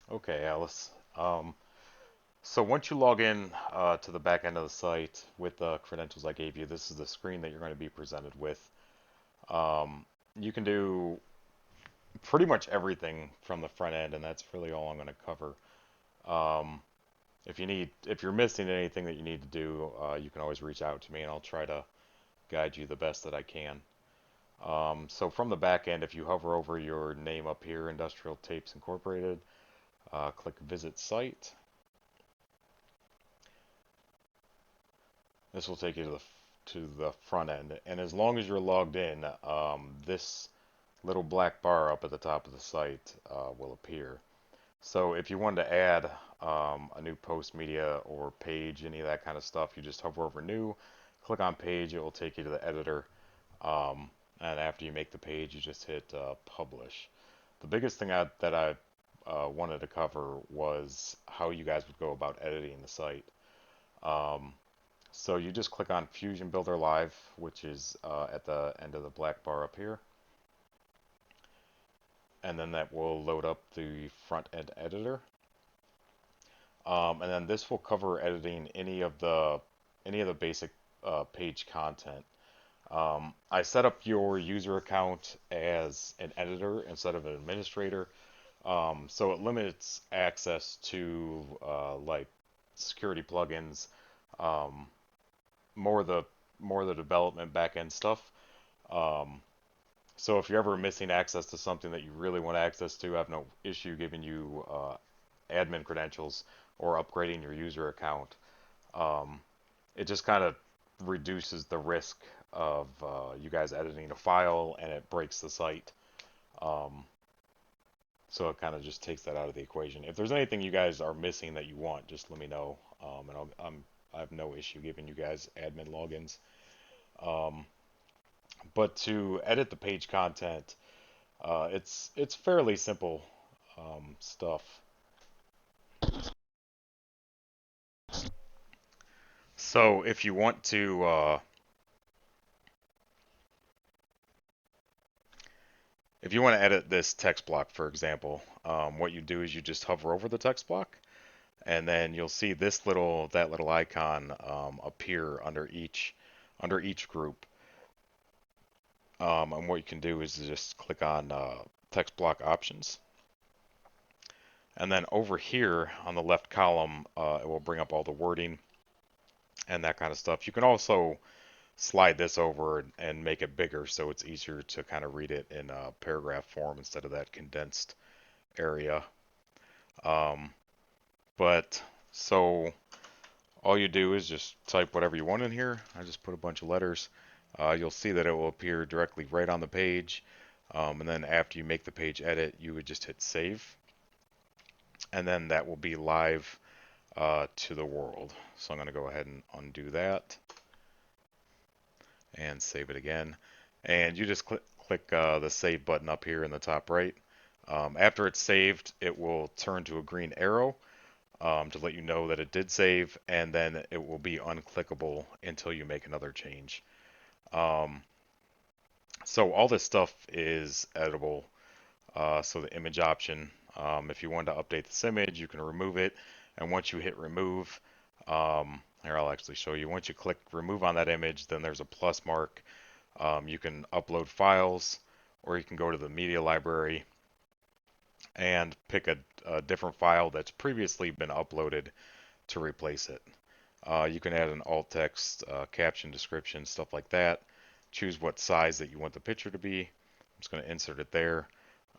Okay, Alice. So once you log in to the back end of the site with the credentials I gave you, this is the screen that you're going to be presented with. Um, you can do pretty much everything from the front end, and that's really all I'm going to cover. Um, if you're missing anything that you need to do, you can always reach out to me, and I'll try to guide you the best that I can. So from the back end, if you hover over your name up here, Industrial Tapes Incorporated, click Visit Site. This will take you to the front end, and as long as you're logged in, this little black bar up at the top of the site will appear. So if you wanted to add a new post media or page, any of that kind of stuff, you just hover over New, click on Page, it will take you to the editor, and after you make the page, you just hit Publish. The biggest thing that I wanted to cover was how you guys would go about editing the site. Um, so you just click on Fusion Builder Live, which is at the end of the black bar up here, and then that will load up the front-end editor. And then this will cover editing any of the basic page content. I set up your user account as an editor instead of an administrator, so it limits access to like security plugins, um, more the more the development backend stuff. Um, so if you're ever missing access to something that you really want access to, I have no issue giving you admin credentials or upgrading your user account. Um, it just kind of reduces the risk of you guys editing a file and it breaks the site. Um, so it kind of just takes that out of the equation. If there's anything you guys are missing that you want, just let me know, and I have no issue giving you guys admin logins. Um, but to edit the page content, it's fairly simple stuff. So if you want to edit this text block, for example, what you do is you just hover over the text block, and then you'll see that little icon appear under each group. And what you can do is just click on text block options, and then over here on the left column, it will bring up all the wording and that kind of stuff. You can also slide this over and make it bigger so it's easier to kind of read it in a paragraph form instead of that condensed area. Um, but so all you do is just type whatever you want in here. I just put a bunch of letters. You'll see that it will appear directly right on the page. And then after you make the page edit, you would just hit save. And then that will be live to the world. So I'm going to go ahead and undo that and save it again. And you just click the save button up here in the top right. After it's saved, it will turn to a green arrow to let you know that it did save, and then it will be unclickable until you make another change. Um, so all this stuff is editable. So the image option, if you want to update this image, you can remove it. And once you hit remove, here I'll actually show you. Once you click remove on that image, then there's a plus mark. You can upload files, or you can go to the media library and pick a different file that's previously been uploaded to replace it. You can add an alt text, caption, description, stuff like that. Choose what size that you want the picture to be. I'm just going to insert it there.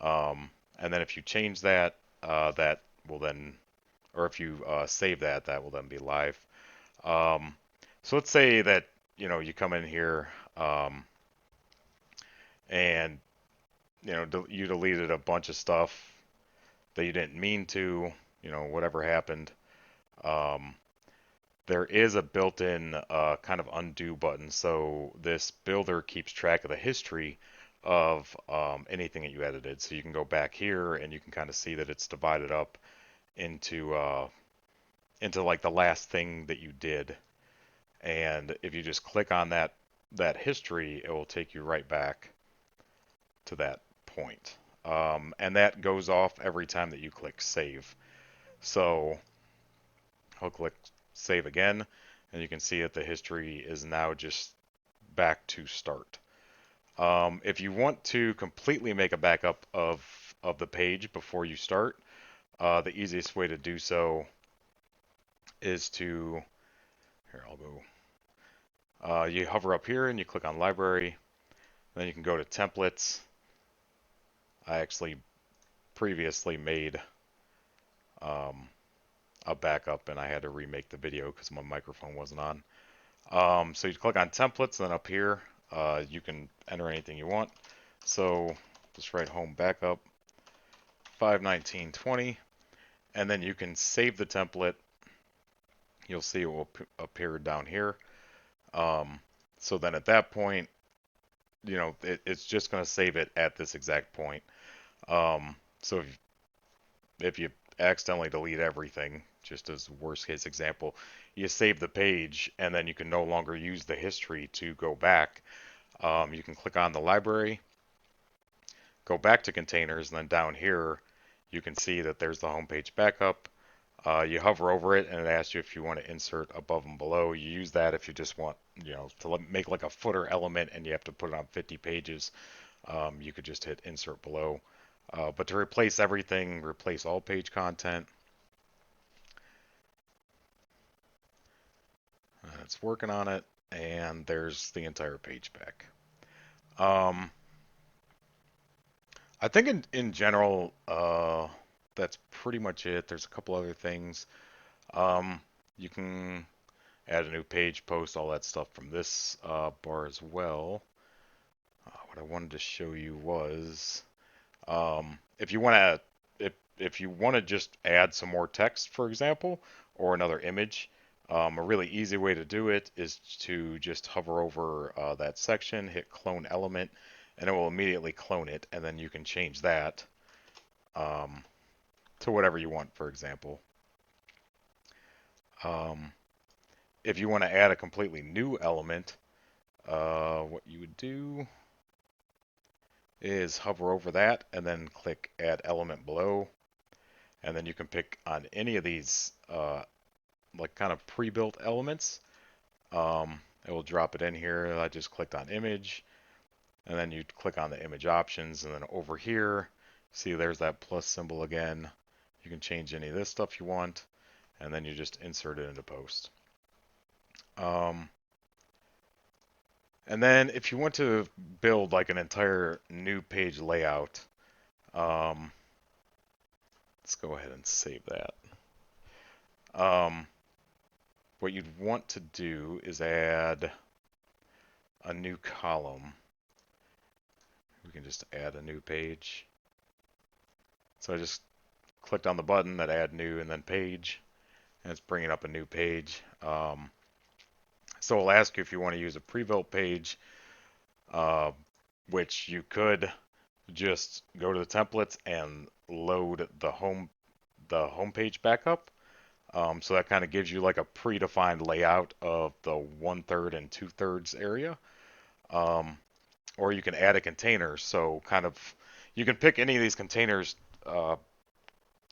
And then if you change that, that will then, or if you save that, that will then be live. Um, so let's say that you come in here and you deleted a bunch of stuff that you didn't mean to, whatever happened. Um, there is a built-in kind of undo button, so this builder keeps track of the history of anything that you edited. So you can go back here and you can kind of see that it's divided up into like the last thing that you did. And if you just click on that history, it will take you right back to that point. and that goes off every time that you click save. So I'll click save again, and you can see that the history is now just back to start. If you want to completely make a backup of the page before you start, the easiest way to do so is to, here I'll go, you hover up here and you click on library, then you can go to templates. I actually previously made um, a backup and I had to remake the video because my microphone wasn't on. So you click on templates, and then up here you can enter anything you want. So just write home backup 51920, and then you can save the template. You'll see it will appear down here. So then at that point, it's just going to save it at this exact point. So if you accidentally delete everything, just as worst case example, you save the page and then you can no longer use the history to go back. You can click on the library, go back to containers, and then down here you can see that there's the homepage backup. You hover over it and it asks you if you want to insert above and below. You use that if you just want, to make like a footer element and you have to put it on 50 pages. You could just hit insert below. But to replace everything, replace all page content. It's working on it, and there's the entire page back. I think in general, that's pretty much it. There's a couple other things. You can add a new page, post, all that stuff from this bar as well. What I wanted to show you was if you want to if you want to just add some more text, for example, or another image, a really easy way to do it is to just hover over that section, hit clone element, and it will immediately clone it, and then you can change that to whatever you want, for example. If you want to add a completely new element, what you would do is hover over that and then click add element below, and then you can pick on any of these like kind of pre-built elements. It will drop it in here. I just clicked on image, and then you click on the image options, and then over here, see there's that plus symbol again. You can change any of this stuff you want, and then you just insert it into post. And then if you want to build like an entire new page layout, let's go ahead and save that. What you'd want to do is add a new column. We can just add a new page. So I just clicked on the button that add new and then page, and it's bringing up a new page. So it'll ask you if you want to use a pre-built page, which you could just go to the templates and load the homepage backup. So that kind of gives you like a predefined layout of the 1/3 and 2/3 area. Or you can add a container. So kind of you can pick any of these containers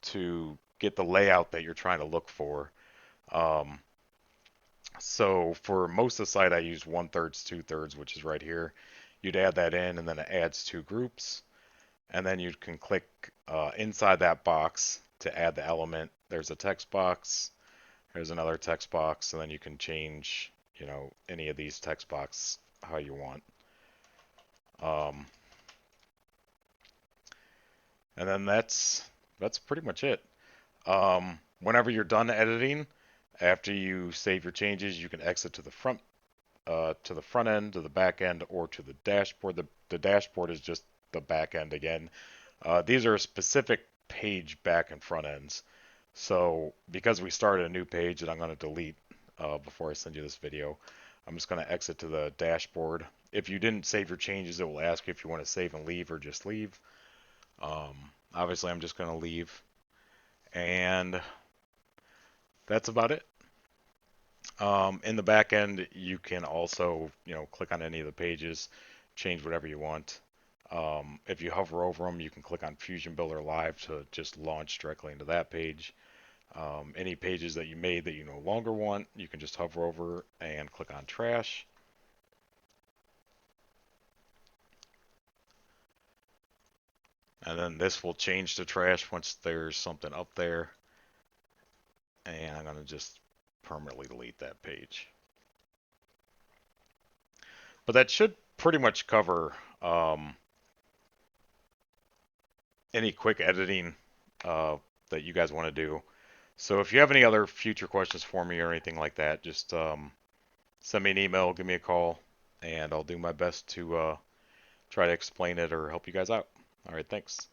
to get the layout that you're trying to look for. So for most of the site, I use 1/3, 2/3, which is right here. You'd add that in, and then it adds two groups. And then you can click inside that box to add the element. There's a text box. There's another text box, and then you can change, any of these text boxes how you want. And then that's pretty much it. Whenever you're done editing, after you save your changes, you can exit to the front end, to the back end, or to the dashboard. The dashboard is just the back end again. These are specific page back and front ends. So because we started a new page that I'm going to delete before I send you this video, I'm just going to exit to the dashboard. If you didn't save your changes, it will ask you if you want to save and leave or just leave. Obviously, I'm just going to leave. And that's about it. In the back end, you can also, click on any of the pages, change whatever you want. If you hover over them, you can click on Fusion Builder Live to just launch directly into that page. Any pages that you made that you no longer want, you can just hover over and click on Trash. And then this will change to trash once there's something up there. And I'm going to just permanently delete that page. But that should pretty much cover any quick editing that you guys want to do. So if you have any other future questions for me or anything like that, just send me an email, give me a call, and I'll do my best to try to explain it or help you guys out. All right, thanks.